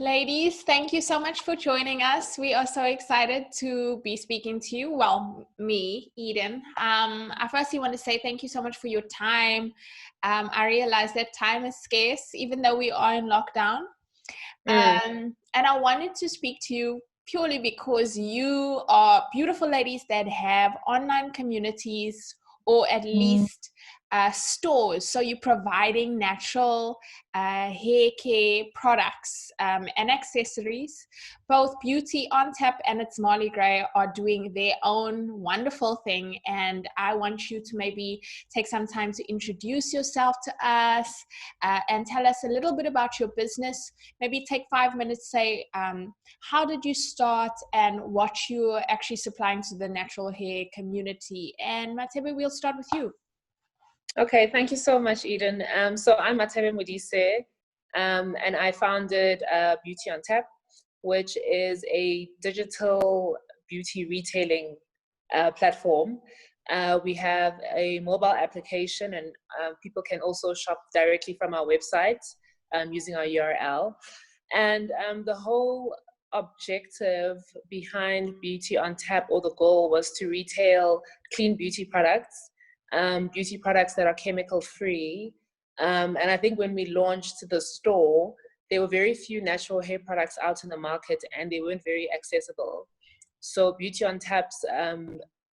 Ladies, thank you so much for joining us. We are so excited to be speaking to you. Well, me, Eden. I firstly want to say thank you so much for your time. I realize that time is scarce, even though we are in lockdown. And I wanted to speak to you purely because you are beautiful ladies that have online communities or at least stores. So you're providing natural hair care products and accessories. Both Beauty on Tap and It's Molly Gray are doing their own wonderful thing. And I want you to maybe take some time to introduce yourself to us and tell us a little bit about your business. Maybe take 5 minutes, say, how did you start and what you're actually supplying to the natural hair community? And Mathebe, we'll start with you. Okay, thank you so much, Eden. So I'm Mathebe, Molise, and I founded Beauty on Tap, which is a digital beauty retailing platform. We have a mobile application, and people can also shop directly from our website using our URL. And the whole objective behind Beauty on Tap, or the goal, was to retail clean beauty products that are chemical free. And I think when we launched the store, there were very few natural hair products out in the market and they weren't very accessible. So Beauty on Tap's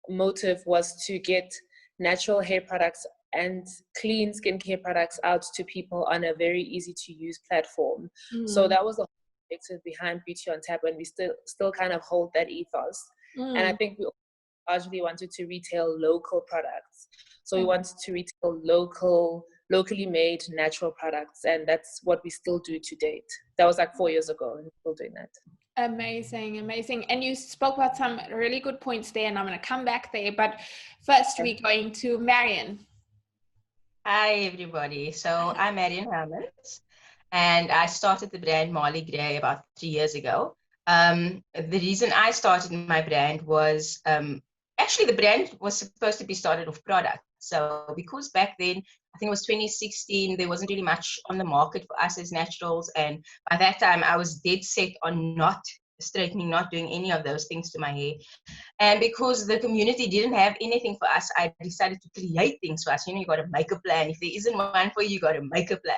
motive was to get natural hair products and clean skincare products out to people on a very easy to use platform. So that was the objective behind Beauty on Tap, and we still kind of hold that ethos. And I think we largely wanted to retail local products. So we wanted to retail locally made natural products, and that's what we still do to date. That was like 4 years ago, and we're still doing that. Amazing. And you spoke about some really good points there, and I'm going to come back there. But first, we're going to Marion. Hi, everybody. So I'm Marion Hermans, and I started the brand Molly Gray about 3 years ago. The reason I started my brand was actually, the brand was supposed to be started off product. So because back then, I think it was 2016, there wasn't really much on the market for us as naturals. And by that time, I was dead set on not straightening, not doing any of those things to my hair. And because the community didn't have anything for us, I decided to create things for us. You know, you got to make a plan. If there isn't one for you, you got to make a plan.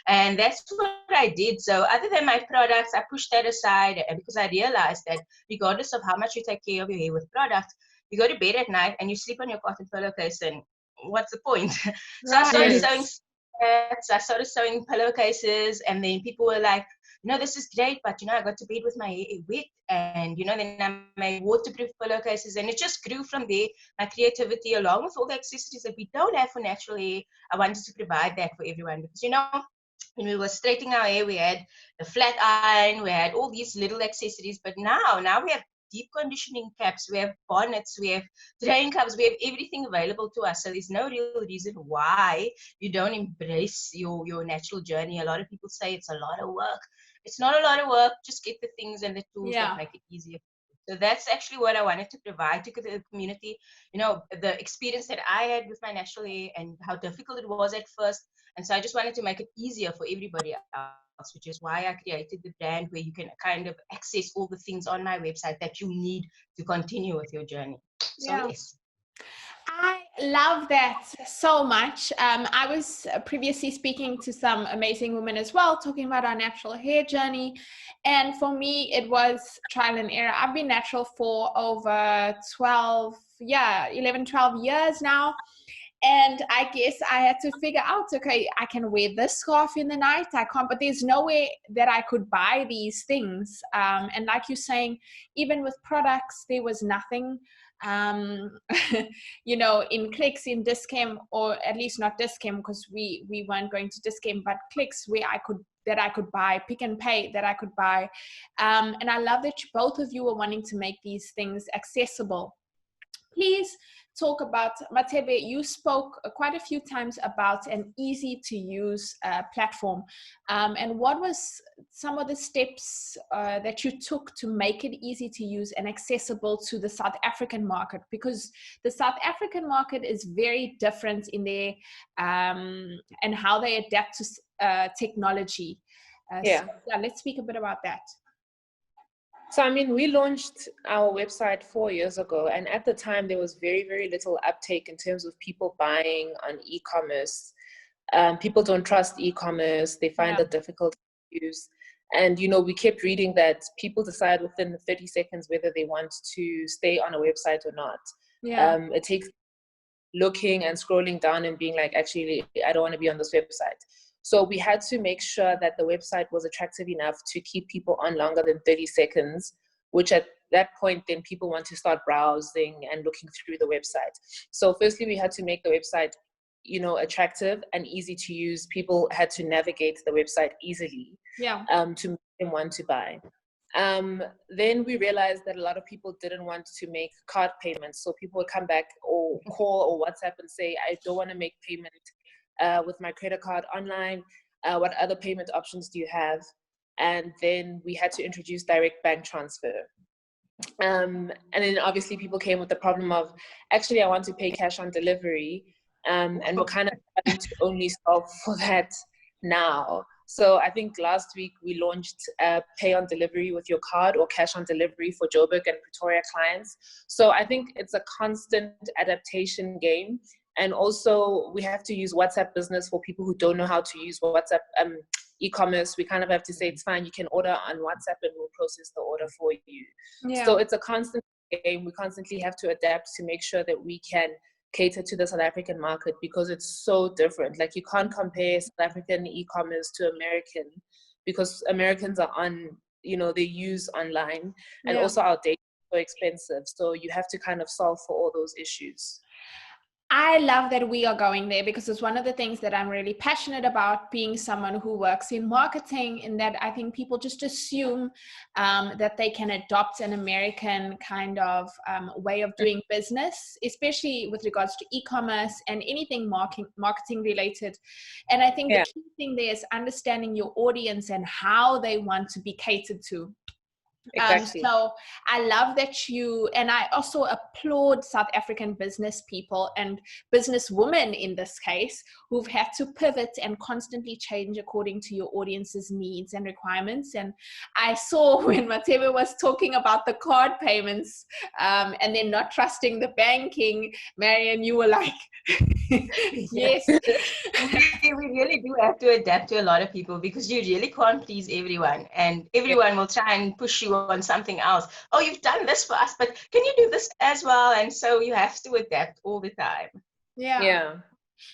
And that's what I did. So other than my products, I pushed that aside, and because I realized that regardless of how much you take care of your hair with products, you go to bed at night and you sleep on your cotton pillowcase, and what's the point? So I started sewing pillowcases, and then people were like, this is great, but I got to bed with my hair wet, and then I made waterproof pillowcases, and it just grew from there. My creativity, along with all the accessories that we don't have for natural hair, I wanted to provide that for everyone, because when we were straightening our hair, we had the flat iron, we had all these little accessories, but now we have deep conditioning caps, we have bonnets, we have drain cups, we have everything available to us. So there's no real reason why you don't embrace your natural journey. A lot of people say it's a lot of work. It's not a lot of work. Just get the things and the tools that make it easier. So that's actually what I wanted to provide to the community. The experience that I had with my natural hair and how difficult it was at first. And so I just wanted to make it easier for everybody else, which is why I created the brand, where you can kind of access all the things on my website that you need to continue with your journey. So yes. I love that so much. I was previously speaking to some amazing women as well, talking about our natural hair journey. And for me, it was trial and error. I've been natural for over 11, 12 years now. And I guess I had to figure out, okay, I can wear this scarf in the night. I can't, but there's no way that I could buy these things. And like you're saying, even with products, there was nothing, in Clicks, in Discam, or at least not Discam, because we weren't going to Discam, but Clicks, where I could buy, Pick and Pay that I could buy. And I love that both of you are wanting to make these things accessible. Please talk about, Mathebe, you spoke quite a few times about an easy to use platform. And what was some of the steps that you took to make it easy to use and accessible to the South African market? Because the South African market is very different in their and how they adapt to technology. Yeah. So, yeah, let's speak a bit about that. So, I mean, we launched our website 4 years ago, and at the time there was very, very little uptake in terms of people buying on e-commerce. People don't trust e-commerce. They find it difficult to use. And, you know, we kept reading that people decide within 30 seconds whether they want to stay on a website or not. Yeah. It takes looking and scrolling down and being like, actually, I don't want to be on this website. So we had to make sure that the website was attractive enough to keep people on longer than 30 seconds, which at that point, then people want to start browsing and looking through the website. So firstly, we had to make the website, you know, attractive and easy to use. People had to navigate the website easily to make them want to buy. Then we realized that a lot of people didn't want to make card payments. So people would come back or call or WhatsApp and say, I don't want to make payment with my credit card online. What other payment options do you have? And then we had to introduce direct bank transfer. And then obviously people came with the problem of, actually, I want to pay cash on delivery. And we're kind of trying to only solve for that now. So I think last week we launched pay on delivery with your card or cash on delivery for Joburg and Pretoria clients. So I think it's a constant adaptation game. And also we have to use WhatsApp Business for people who don't know how to use WhatsApp e-commerce. We kind of have to say, it's fine, you can order on WhatsApp and we'll process the order for you. So it's a constant game. We constantly have to adapt to make sure that we can cater to the South African market, because it's so different. Like, you can't compare South African e-commerce to American, because Americans are on, you know, they use online, and also our data is so expensive. So you have to kind of solve for all those issues. I love that we are going there, because it's one of the things that I'm really passionate about, being someone who works in marketing, in that I think people just assume that they can adopt an American kind of way of doing business, especially with regards to e-commerce and anything marketing related. And I think the key thing there is understanding your audience and how they want to be catered to. Exactly. So I love that you, and I also applaud South African business people and business women in this case, who've had to pivot and constantly change according to your audience's needs and requirements. And I saw when Mathebe was talking about the card payments and then not trusting the banking, Marion, you were like, yes. We really do have to adapt to a lot of people, because you really can't please everyone, and everyone will try and push you on something else. Oh, you've done this for us, but can you do this as well? And so you have to adapt all the time. Yeah.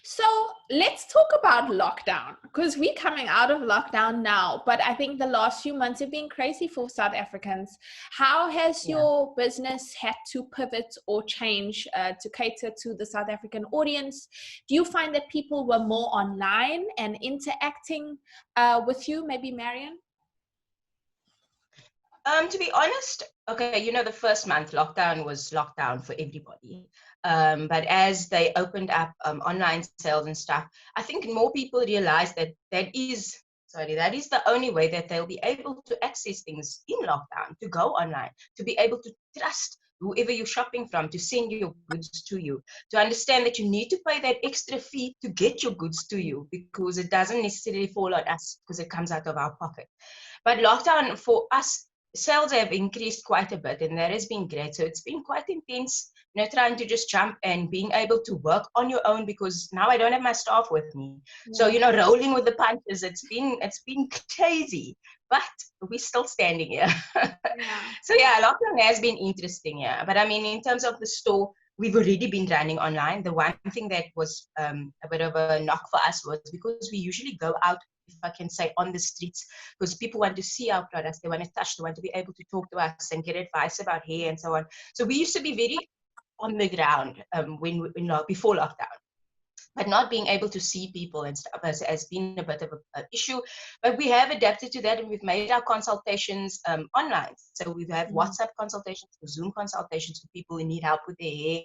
So let's talk about lockdown, because we're coming out of lockdown now, but I think the last few months have been crazy for South Africans. How has your business had to pivot or change to cater to the South African audience? Do you find that people were more online and interacting with you, maybe Marion? To be honest, okay, you know, the first month lockdown was lockdown for everybody. But as they opened up online sales and stuff, I think more people realized that that is the only way that they'll be able to access things in lockdown, to go online, to be able to trust whoever you're shopping from to send your goods to you, to understand that you need to pay that extra fee to get your goods to you, because it doesn't necessarily fall on us, because it comes out of our pocket. But lockdown for us, sales have increased quite a bit, and that has been great. So it's been quite intense, you know, trying to just jump and being able to work on your own, because now I don't have my staff with me. So, you know, rolling with the punches, it's been crazy, but we're still standing here. So yeah, lockdown has been interesting, yeah. But I mean, in terms of the store, we've already been running online. The one thing that was a bit of a knock for us was because we usually go out, if I can say, on the streets, because people want to see our products, they want to touch, they want to be able to talk to us and get advice about hair and so on. So we used to be very on the ground before lockdown. But not being able to see people and stuff has been a bit of an issue. But we have adapted to that, and we've made our consultations online. So we have WhatsApp consultations, Zoom consultations for people who need help with their hair.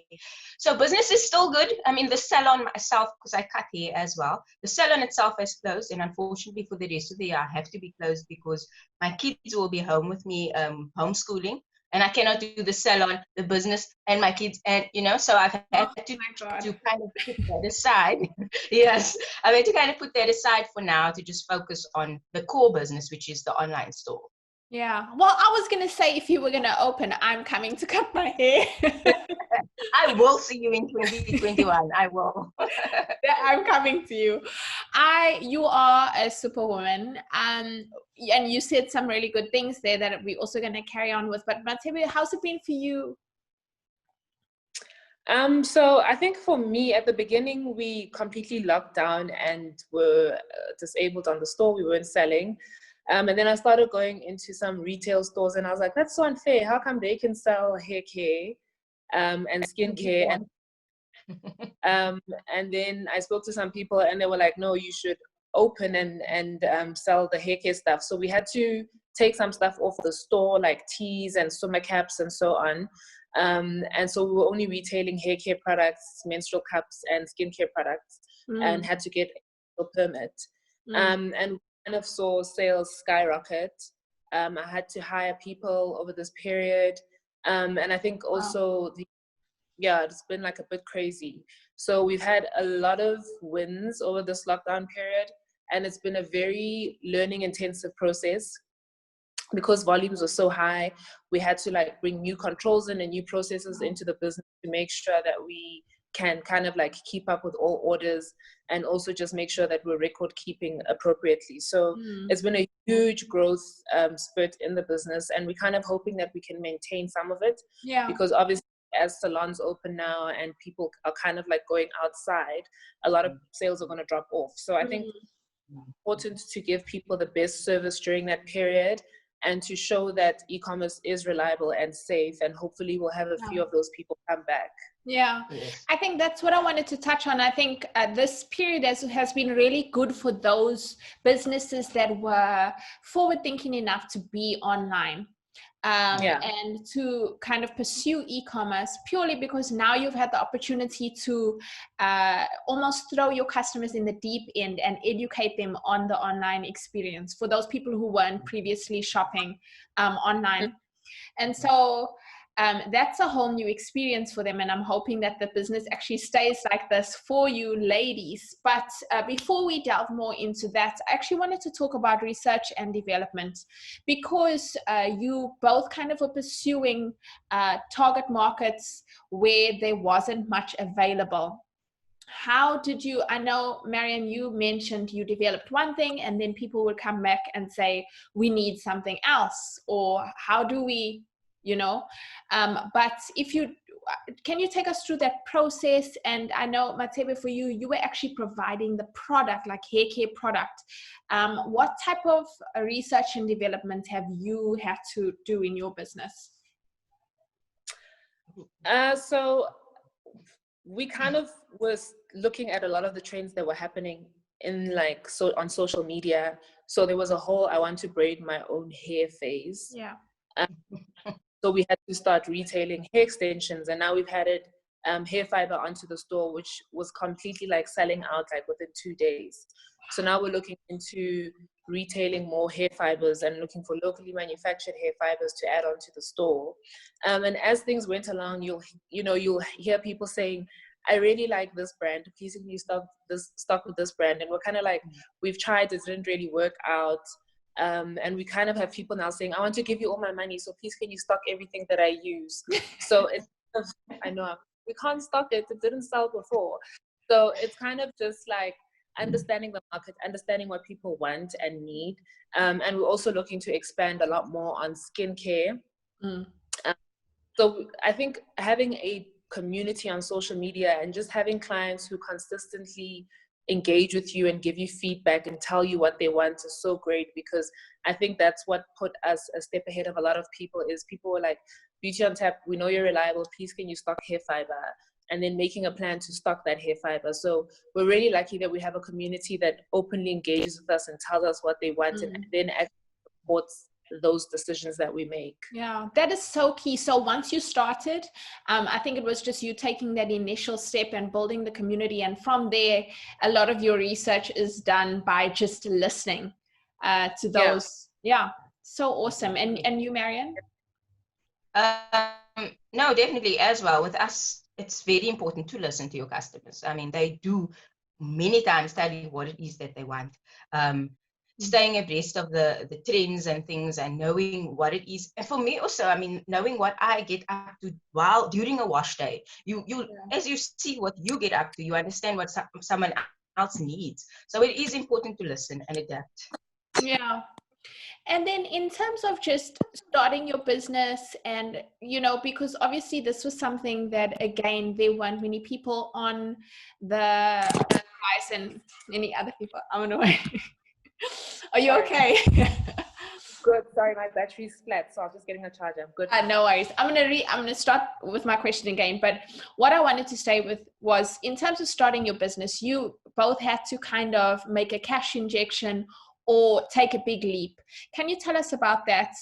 So business is still good. I mean, the salon myself, because I cut hair as well, the salon itself has closed, and unfortunately for the rest of the year, I have to be closed because my kids will be home with me, homeschooling. and I cannot do the salon, the business, and my kids, and so I've had to kind of put that aside. Yes, I've had to kind of put that aside for now to just focus on the core business, which is the online store. Yeah. Well, I was going to say, if you were going to open, I'm coming to cut my hair. I will see you in 2021. I will. I'm coming to you. You are a superwoman. And you said some really good things there that we're also going to carry on with. But Mathebe, how's it been for you? So I think for me, at the beginning, we completely locked down and were disabled on the store. We weren't selling. And then I started going into some retail stores, and I was like, that's so unfair. How come they can sell hair care and skincare? And then I spoke to some people, and they were like, no, you should open and sell the hair care stuff. So we had to take some stuff off the store, like teas and summer caps and so on. And so we were only retailing hair care products, menstrual cups, and skincare products, and had to get a permit. And kind of saw sales skyrocket. I had to hire people over this period. And I think also, it's been like a bit crazy. So we've had a lot of wins over this lockdown period, and it's been a very learning intensive process. Because volumes were so high, we had to like bring new controls in and new processes into the business to make sure that we can kind of like keep up with all orders, and also just make sure that we're record keeping appropriately. So it's been a huge growth spurt in the business, and we're kind of hoping that we can maintain some of it. Because obviously, as salons open now and people are kind of like going outside, a lot of sales are going to drop off. So I think it's important to give people the best service during that period, and to show that e-commerce is reliable and safe, and hopefully we'll have a few of those people come back. Yeah, yes. I think that's what I wanted to touch on. I think this period has been really good for those businesses that were forward thinking enough to be online. And to kind of pursue e-commerce, purely because now you've had the opportunity to almost throw your customers in the deep end and educate them on the online experience for those people who weren't previously shopping online. And so that's a whole new experience for them, and I'm hoping that the business actually stays like this for you ladies. But before we delve more into that, I actually wanted to talk about research and development, because you both kind of were pursuing target markets where there wasn't much available. How did you, I know, Marion, you mentioned you developed one thing and then people would come back and say, we need something else, or how do we, but can you take us through that process? And I know, Mathebe, for you, you were actually providing the product, like hair care product. What type of research and development have you had to do in your business? So we kind of was looking at a lot of the trends that were happening in on social media. So there was a whole I want to braid my own hair phase. Yeah. So we had to start retailing hair extensions, and now we've had it hair fiber onto the store, which was completely selling out within 2 days. So now we're looking into retailing more hair fibers and looking for locally manufactured hair fibers to add onto the store. And as things went along, you'll hear people saying, I really like this brand, please can you stock with this brand? And we're kind of we've tried, it didn't really work out. And we kind of have people now saying, I want to give you all my money, so please can you stock everything that I use? So it's, I know, we can't stock it, it didn't sell before. So it's kind of just understanding the market, understanding what people want and need. And we're also looking to expand a lot more on skincare. So I think having a community on social media and just having clients who consistently engage with you and give you feedback and tell you what they want is so great, because I think that's what put us a step ahead of a lot of people. Is people were like, Beauty on Tap, we know you're reliable, please can you stock hair fiber? And then making a plan to stock that hair fiber. So we're really lucky that we have a community that openly engages with us and tells us what they want, and then actually supports those decisions that we make. Yeah, that is so key. So once you started, I think it was just you taking that initial step and building the community. And from there, a lot of your research is done by just listening to those. Yeah, so awesome. And you, Marion? No, definitely as well. With us, it's very important to listen to your customers. I mean, they do many times tell you what it is that they want. Staying abreast of the trends and things and knowing what it is. And for me also, I mean, knowing what I get up to while during a wash day. You as you see what you get up to, you understand what someone else needs. So it is important to listen and adapt. Yeah. And then in terms of just starting your business and, you know, because obviously this was something that, again, there weren't many people on the device and any other people. I'm away. Are you okay? Good. Sorry, my battery's flat, so I'm just getting a charger. I'm good. No worries. I'm gonna start with my question again. But what I wanted to stay with was, in terms of starting your business, you both had to kind of make a cash injection or take a big leap. Can you tell us about that?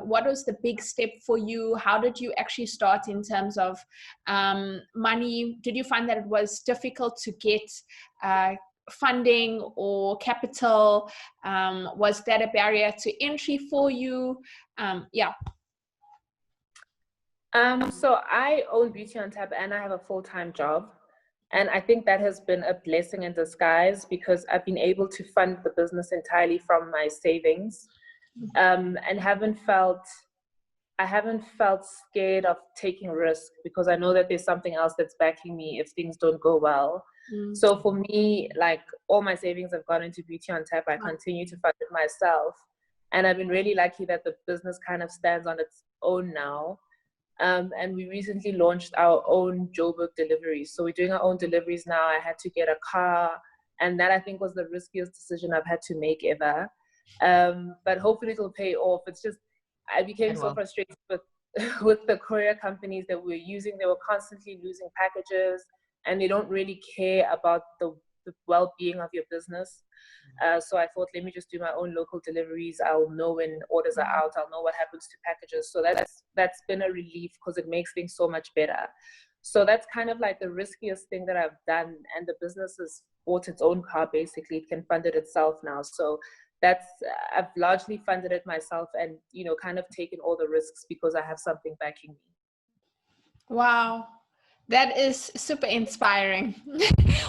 What was the big step for you? How did you actually start in terms of money? Did you find that it was difficult to get funding or capital? Was that a barrier to entry for you? Yeah. So I own Beauty on Tap and I have a full-time job. And I think that has been a blessing in disguise because I've been able to fund the business entirely from my savings, and I haven't felt scared of taking risk because I know that there's something else that's backing me if things don't go well. So for me, like, all my savings have gone into Beauty on Tap. I continue to fund it myself. And I've been really lucky that the business kind of stands on its own now. And we recently launched our own Joburg deliveries. So we're doing our own deliveries now. I had to get a car, and that I think was the riskiest decision I've had to make ever. But hopefully it'll pay off. It's just, I became so frustrated with the courier companies that we're using. They were constantly losing packages, and they don't really care about the well-being of your business. So I thought, let me just do my own local deliveries. I'll know when orders are out. I'll know what happens to packages. So that's been a relief because it makes things so much better. So that's kind of like the riskiest thing that I've done. And the business has bought its own car, basically. It can fund it itself now. So I've largely funded it myself and, you know, kind of taken all the risks because I have something backing me. Wow. That is super inspiring.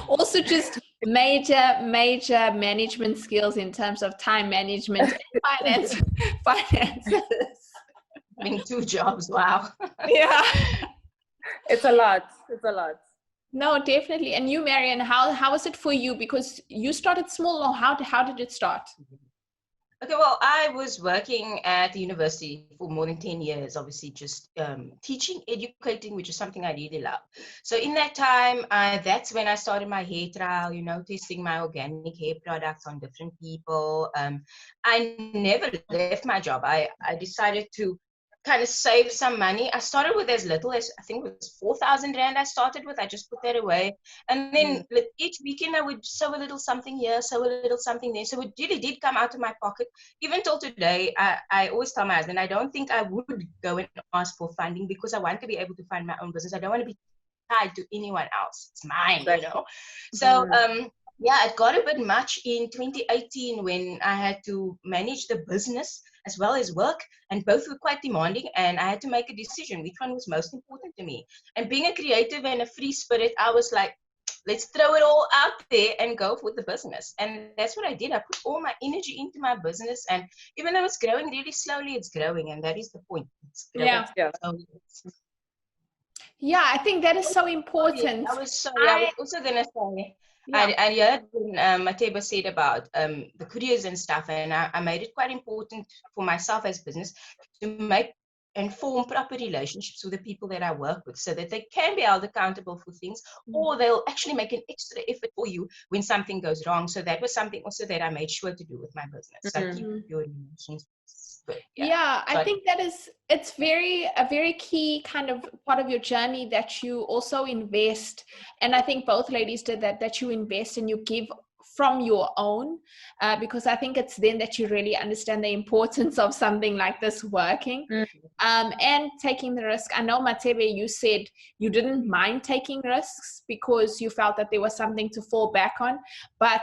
Also, just major management skills in terms of time management and finances. Having 2 jobs, wow. Yeah. It's a lot. No, definitely. And you, Marion, how was it for you? Because you started small, or how did it start? Okay, well, I was working at the university for more than 10 years, obviously just teaching, educating, which is something I really love. So in that time, that's when I started my hair trial, you know, testing my organic hair products on different people. I never left my job. I decided to kind of save some money. I started with as little as, I think it was 4,000 Rand I started with. I just put that away. And then each weekend I would sew a little something here, sew a little something there. So it really did come out of my pocket. Even till today, I always tell my husband, I don't think I would go and ask for funding because I want to be able to fund my own business. I don't want to be tied to anyone else. It's mine, you know. So, yeah, it got a bit much in 2018 when I had to manage the business as well as work, and both were quite demanding, and I had to make a decision which one was most important to me. And being a creative and a free spirit, I was like, let's throw it all out there and go for the business. And that's what I did. I put all my energy into my business, and even though it's growing really slowly, it's growing, and that is the point. It's growing. Yeah, I think that is so important. I was also going to say, I heard when Mathebe said about the couriers and stuff, and I made it quite important for myself as business to make and form proper relationships with the people that I work with so that they can be held accountable for things, or they'll actually make an extra effort for you when something goes wrong. So that was something also that I made sure to do with my business. So keep your relations. But, I think it's a very key kind of part of your journey that you also invest. And I think both ladies did that you invest and you give from your own, because I think it's then that you really understand the importance of something like this working. And taking the risk. I know, Mathebe, you said you didn't mind taking risks because you felt that there was something to fall back on, but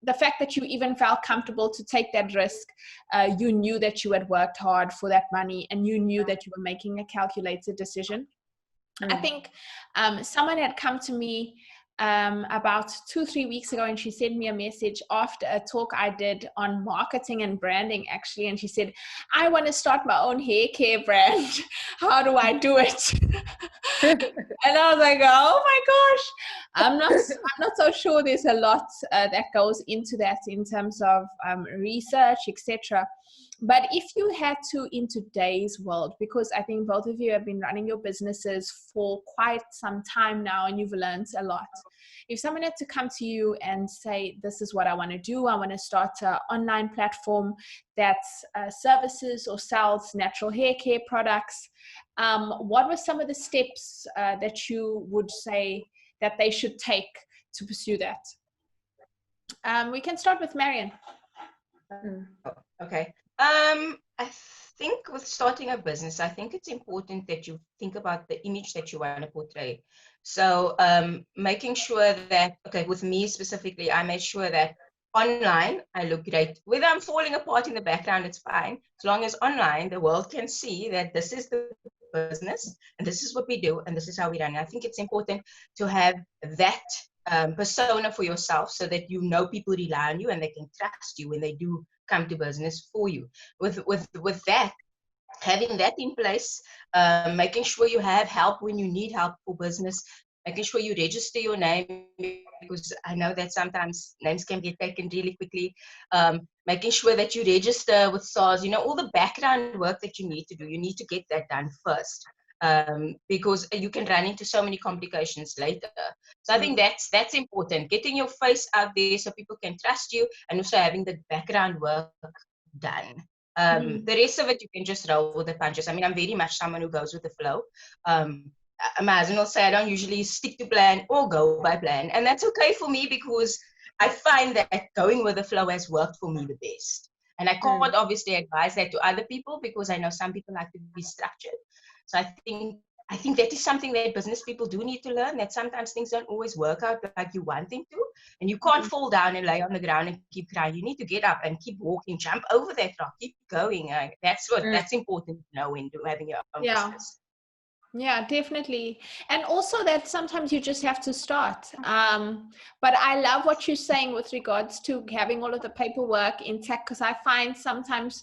the fact that you even felt comfortable to take that risk, you knew that you had worked hard for that money, and you knew that you were making a calculated decision. I think someone had come to me about 2-3 weeks ago, and she sent me a message after a talk I did on marketing and branding, actually, and she said, I want to start my own hair care brand. How do I do it? And I was like, oh my gosh, I'm not so sure. There's a lot that goes into that in terms of research, etc. But if you had to, in today's world, because I think both of you have been running your businesses for quite some time now and you've learned a lot. If someone had to come to you and say, this is what I want to do, I want to start an online platform that services or sells natural hair care products, what were some of the steps that you would say that they should take to pursue that? We can start with Marion. Okay. I think with starting a business, I think it's important that you think about the image that you want to portray. So making sure that, okay, with me specifically, I made sure that online I look great. Whether I'm falling apart in the background, it's fine. As long as online, the world can see that this is the business and this is what we do and this is how we run. I think it's important to have that persona for yourself so that you know people rely on you and they can trust you when they do come to business for you. With that, having that in place, making sure you have help when you need help for business, making sure you register your name, because I know that sometimes names can get taken really quickly. Making sure that you register with SARS, all the background work that you need to do, you need to get that done first. Because you can run into so many complications later. So I think that's important, getting your face out there so people can trust you, and also having the background work done. The rest of it, you can just roll with the punches. I mean, I'm very much someone who goes with the flow. My husband will say I don't usually stick to plan or go by plan, and that's okay for me because I find that going with the flow has worked for me the best. And I can't obviously advise that to other people because I know some people like to be structured. So I think that is something that business people do need to learn, that sometimes things don't always work out like you want them to. And you can't fall down and lay on the ground and keep crying. You need to get up and keep walking, jump over that rock, keep going. That's important to know when having your own business. Yeah, definitely. And also that sometimes you just have to start. But I love what you're saying with regards to having all of the paperwork intact, because I find sometimes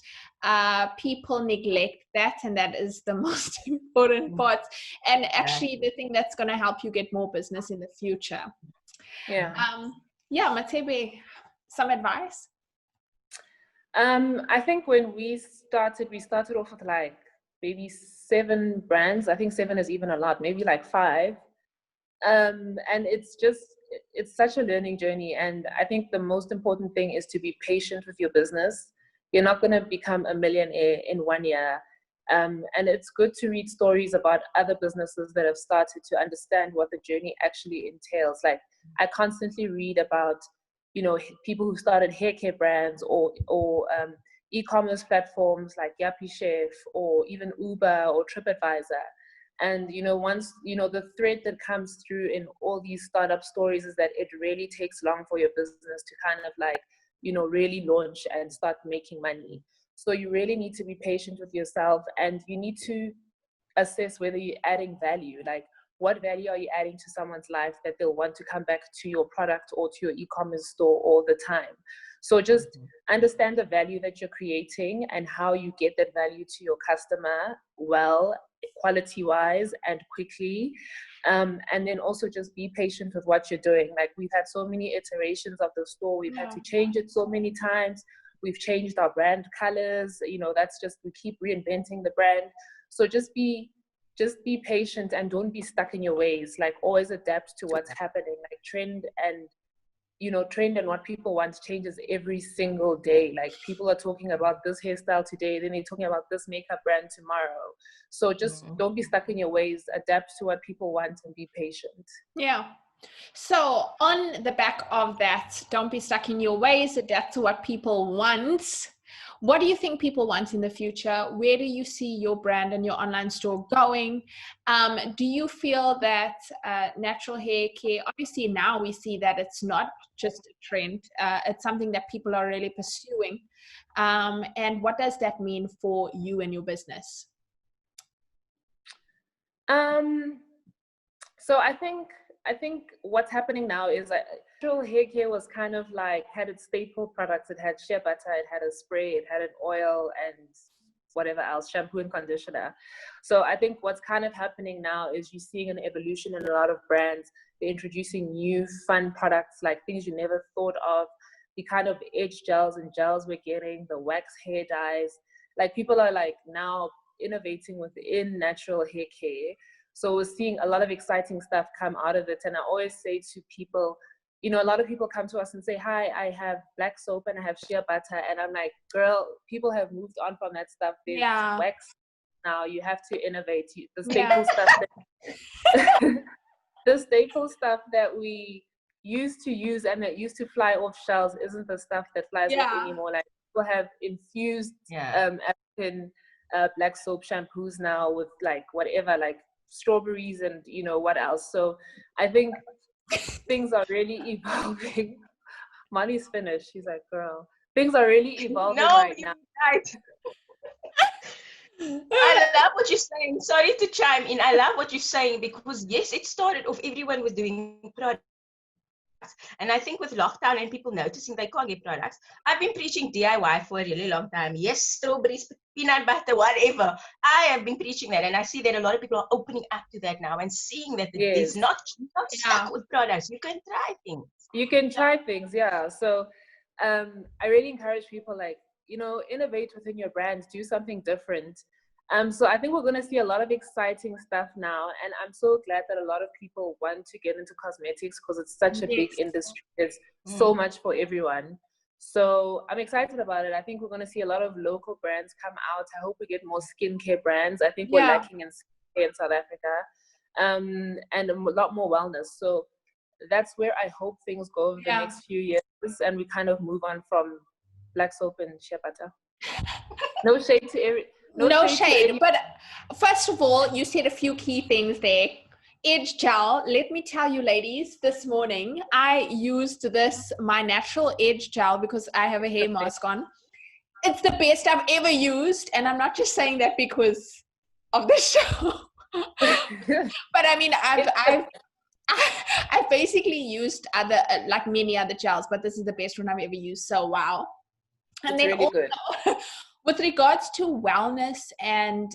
people neglect that, and that is the most important part. And actually the thing that's going to help you get more business in the future. Yeah. Mathebe, some advice? I think when we started off with like maybe 7 brands. I think 7 is even a lot, maybe like 5. And it's such a learning journey. And I think the most important thing is to be patient with your business. You're not going to become a millionaire in 1 year. And it's good to read stories about other businesses that have started to understand what the journey actually entails. Like I constantly read about, people who started hair care brands or e-commerce platforms like Yappy Chef or even Uber or TripAdvisor. And, once, the thread that comes through in all these startup stories is that it really takes long for your business to kind of like, really launch and start making money. So you really need to be patient with yourself, and you need to assess whether you're adding value. Like, what value are you adding to someone's life that they'll want to come back to your product or to your e-commerce store all the time? So just understand the value that you're creating and how you get that value to your customer well, quality-wise and quickly. And then also just be patient with what you're doing. Like we've had so many iterations of the store. We've had to change it so many times. We've changed our brand colors. That's just, we keep reinventing the brand. So just be patient and don't be stuck in your ways. Like always adapt to what's happening. Like trend and what people want changes every single day. Like people are talking about this hairstyle today, then they're talking about this makeup brand tomorrow. So just don't be stuck in your ways, adapt to what people want and be patient. Yeah. So on the back of that, don't be stuck in your ways. That's what people want. What do you think people want in the future? Where do you see your brand and your online store going? Do you feel that natural hair care, obviously now we see that it's not just a trend, it's something that people are really pursuing. And what does that mean for you and your business? So I think what's happening now is that natural hair care was kind of like had its staple products. It had shea butter, it had a spray, it had an oil, and whatever else, shampoo and conditioner. So I think what's kind of happening now is you're seeing an evolution in a lot of brands. They're introducing new fun products, like things you never thought of. The kind of edge gels and gels we're getting, the wax hair dyes. Like people are like now innovating within natural hair care. So we're seeing a lot of exciting stuff come out of it. And I always say to people, you know, a lot of people come to us and say, hi, I have black soap and I have shea butter. And I'm like, girl, people have moved on from that stuff. There's wax now. You have to innovate. The staple stuff the staple stuff that we used to use and that used to fly off shelves isn't the stuff that flies off anymore. Like people have infused African black soap shampoos now with like whatever, like strawberries and you know what else. So I think things are really evolving. Molly's finished. She's like, girl, things are really evolving right now. Right. I love what you're saying. Sorry to chime in. I love what you're saying because yes, it started off everyone was doing products. And I think with lockdown and people noticing they can't get products, I've been preaching DIY for a really long time. Yes, strawberries, peanut butter, whatever. I have been preaching that, and I see that a lot of people are opening up to that now and seeing that it's not stuck with products. You can try things. You can try things, yeah. So I really encourage people, like, you know, innovate within your brand, do something different. So I think we're going to see a lot of exciting stuff now, and I'm so glad that a lot of people want to get into cosmetics because it's such a big industry. There's so much for everyone. So I'm excited about it. I think we're going to see a lot of local brands come out. I hope we get more skincare brands. I think we're lacking in skincare in South Africa, and a lot more wellness. So that's where I hope things go over the next few years, and we kind of move on from black soap and shea butter. No shade to No shade, but first of all, you said a few key things there. Edge gel, let me tell you ladies, this morning I used my natural edge gel because I have a hair mask on. It's the best I've ever used, and I'm not just saying that because of the show. But I mean, I've basically used other, like many other gels, but this is the best one I've ever used, so wow. And it's then really also, good. With regards to wellness and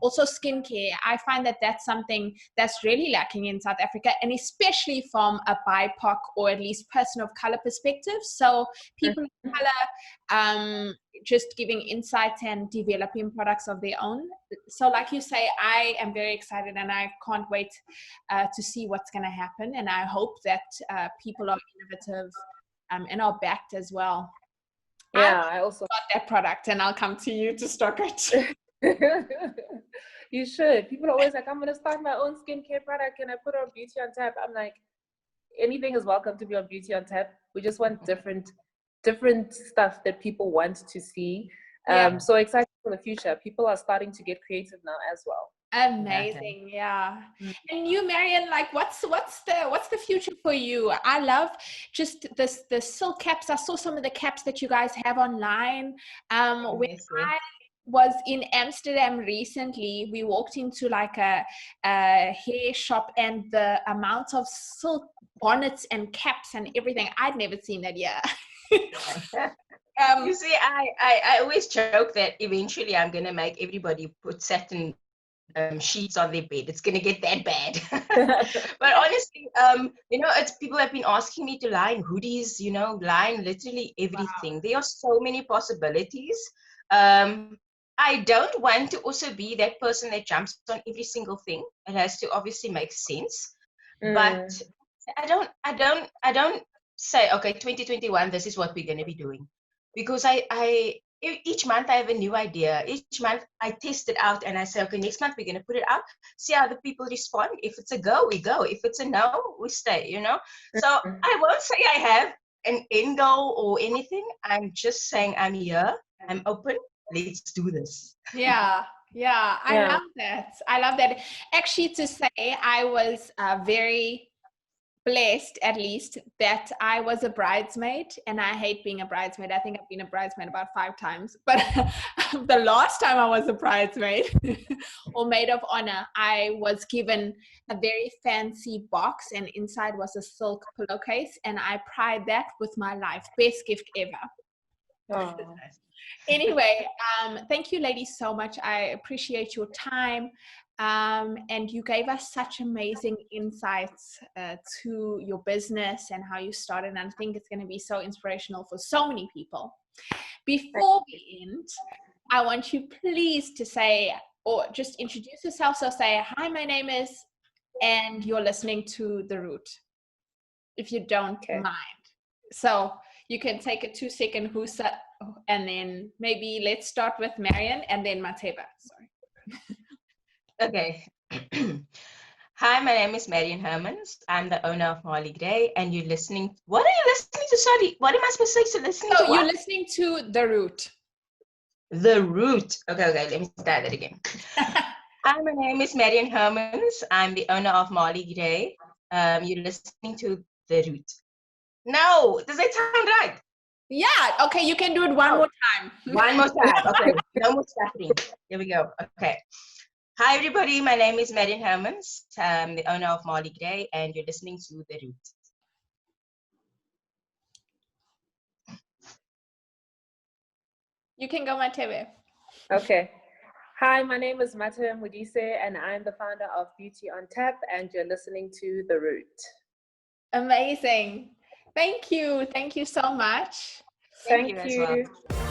also skincare, I find that that's something that's really lacking in South Africa, and especially from a BIPOC or at least person of color perspective. So people of color just giving insights and developing products of their own. So like you say, I am very excited and I can't wait to see what's going to happen. And I hope that people are innovative and are backed as well. Yeah, I also got that product and I'll come to you to stock it. You should. People are always like, I'm going to start my own skincare product and I put it on Beauty on Tap. I'm like, anything is welcome to be on Beauty on Tap. We just want different stuff that people want to see. So excited for the future. People are starting to get creative now as well. Amazing. And you, Marion, like what's the future for you? I love just the silk caps. I saw some of the caps that you guys have online. When I was in Amsterdam recently, we walked into like a hair shop, and the amount of silk bonnets and caps and everything, I'd never seen that yet. You see, I always joke that eventually I'm gonna make everybody put satin sheets on their bed. It's gonna get that bad. But honestly, you know, it's people have been asking me to line hoodies, you know, line literally everything. Wow. There are so many possibilities. I don't want to also be that person that jumps on every single thing. It has to obviously make sense. But I don't say, okay, 2021, this is what we're gonna be doing. Because I each month I have a new idea. Each month I test it out and I say, okay, next month we're going to put it out, see how the people respond. If it's a go, we go. If it's a no, we stay, you know? So I won't say I have an end goal or anything. I'm just saying I'm here. I'm open. Let's do this. Yeah. I love that. Actually, to say I was very blessed, at least, that I was a bridesmaid, and I hate being a bridesmaid. I think I've been a bridesmaid about 5 times, but the last time I was a bridesmaid or maid of honor, I was given a very fancy box, and inside was a silk pillowcase, and I pried that with my life. Best gift ever. Oh. Anyway, thank you, ladies, so much. I appreciate your time. And you gave us such amazing insights to your business and how you started. And I think it's going to be so inspirational for so many people. Before we end, I want you please to say, or just introduce yourself. So say, hi, my name is, and you're listening to The Root, if you don't mind. So you can take a 2-second whosa, and then maybe let's start with Marion and then Mathebe. Sorry. Okay. Hi, my name is Marion Hermans. I'm the owner of Molise, and you're listening. What are you listening to? Sorry, what am I supposed to say? Listening to what? You're listening to The Root. The Root. Okay, let me start that again. Hi, my name is Marion Hermans. I'm the owner of Molise. You're listening to The Root. No, does that sound right? Yeah, okay, you can do it one more time. One more time, okay. No more stuttering. Here we go, okay. Hi, everybody. My name is Marion Hermans. I'm the owner of Molise, and you're listening to The Root. You can go, Mathebe. Okay. Hi, my name is Mathebe, and I'm the founder of Beauty on Tap, and you're listening to The Root. Amazing. Thank you. Thank you so much. Thank you as well.